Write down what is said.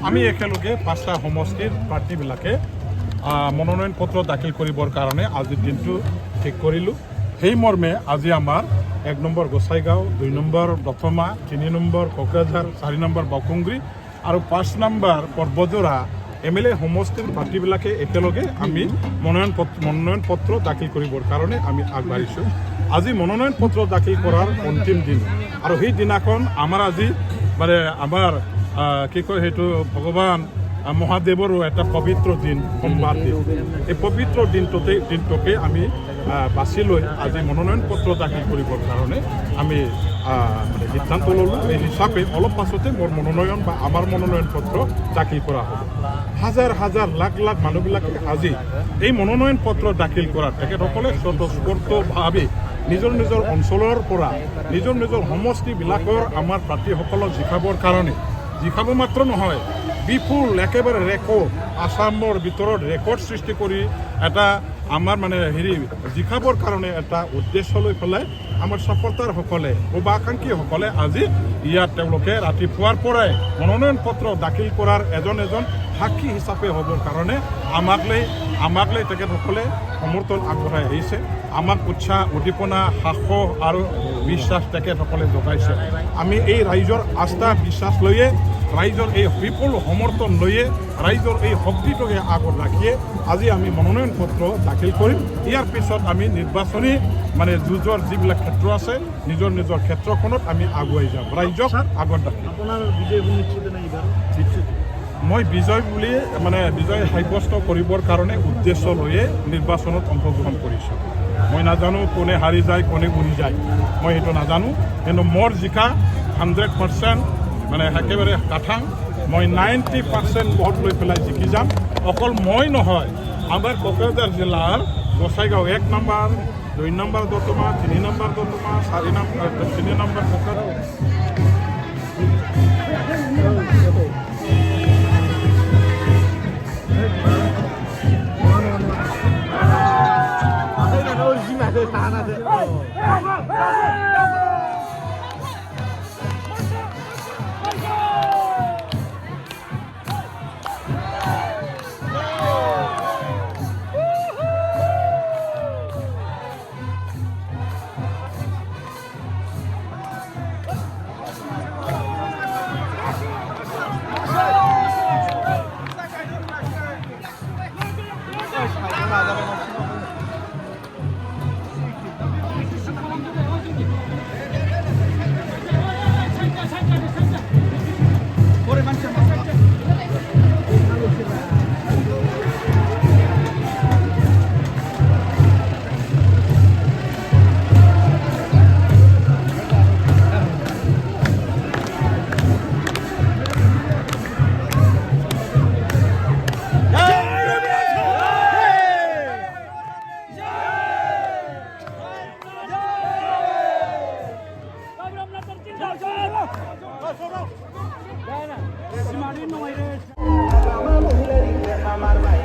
আমি একেলগে 5টা সমষ্টিৰ প্ৰাৰ্থীবিলাকে মনোনয়ন পত্ৰ দাখিল কৰিবৰ কাৰণে আজিৰ দিনটো ঠিক কৰিলোঁ। সেই মৰ্মে আজি আমাৰ 1 number Gossaigaon, 2 number Dotma, 3 number Kokrajhar, 4 number Bakungri আৰু 5 নম্বৰ পৰ্বজোৰা MLA সমষ্টিৰ প্ৰাৰ্থীবিলাকে একেলগে আমি মনোনয়ন পত্ৰ দাখিল কৰিবৰ কাৰণে আমি আগবাঢ়িছোঁ। আজি মনোনয়ন পত্ৰ দাখিল কৰাৰ অন্তিম দিন আৰু সেই দিনাখন আমাৰ আজি মানে আমাৰ কি কয় সেইটো ভগৱান মহাদেৱৰো এটা পবিত্ৰ দিন, সোমবাৰ দিন। এই পবিত্ৰ দিনটোকে আমি বাছি লৈ আজি মনোনয়ন পত্ৰ দাখিল কৰিবৰ কাৰণে আমি সিদ্ধান্ত ল'লোঁ। এই হিচাপে অলপ পাছতে মোৰ মনোনয়ন বা আমাৰ মনোনয়ন পত্ৰ দাখিল কৰা হ'ব। হাজাৰ হাজাৰ লাখ লাখ মানুহবিলাকে আজি এই মনোনয়ন পত্ৰ দাখিল কৰাত তেখেতসকলে স্বতঃস্ফূৰ্তভাৱে নিজৰ নিজৰ অঞ্চলৰ পৰা নিজৰ নিজৰ সমষ্টিবিলাকৰ আমাৰ প্ৰাৰ্থীসকলক জিকাবৰ কাৰণে, জিকাব মাত্ৰ নহয়, বিপুল একেবাৰে ৰেকৰ্ড আসামৰ ভিতৰত ৰেকৰ্ড সৃষ্টি কৰি এটা আমাৰ মানে জিকাবৰ কাৰণে এটা উদ্দেশ্য লৈ পেলাই আমাৰ ছাপৰ্টাৰসকলে শুভাকাংক্ষীসকলে আজি ইয়াত তেওঁলোকে ৰাতিপুৱাৰ পৰাই মনোনয়ন পত্ৰ দাখিল কৰাৰ এজন সাক্ষী হিচাপে হ'বৰ কাৰণে আমাক লৈ তেখেতসকলে সমৰ্থন আগবঢ়াই আহিছে। আমাক উৎসাহ, উদ্দীপনা, সাহস আৰু বিশ্বাস তেখেতসকলে জগাইছে। আমি এই ৰাইজৰ আস্থা বিশ্বাস লৈয়ে, ৰাইজৰ এই বিপুল সমৰ্থন লৈয়ে, ৰাইজৰ এই শক্তিটোকে আগত ৰাখিয়ে আজি আমি মনোনয়ন পত্ৰ দাখিল কৰিম। ইয়াৰ পিছত আমি নিৰ্বাচনী মানে যুঁজৰ যিবিলাক ক্ষেত্ৰ আছে নিজৰ ক্ষেত্ৰখনত আমি আগুৱাই যাম, ৰাইজক আগত ৰাখিম। মই বিজয় বুলি মানে বিজয় সাব্যস্ত কৰিবৰ কাৰণে উদ্দেশ্য লৈয়ে নিৰ্বাচনত অংশগ্ৰহণ কৰিছোঁ। মই নাজানো কোনে হাৰি যায়, কোনে উৰি যায়, মই সেইটো নাজানো। কিন্তু মোৰ জিকা 100% মানে একেবাৰে কাঠাং। মই 90% ভোট লৈ পেলাই জিকি যাম। অকল মই নহয়, আমাৰ কোকৰাঝাৰ জিলাৰ Gossaigaon 1 number, 2 number Dotma, 3 number Dotma, 4 number Kokrajhar. Mama,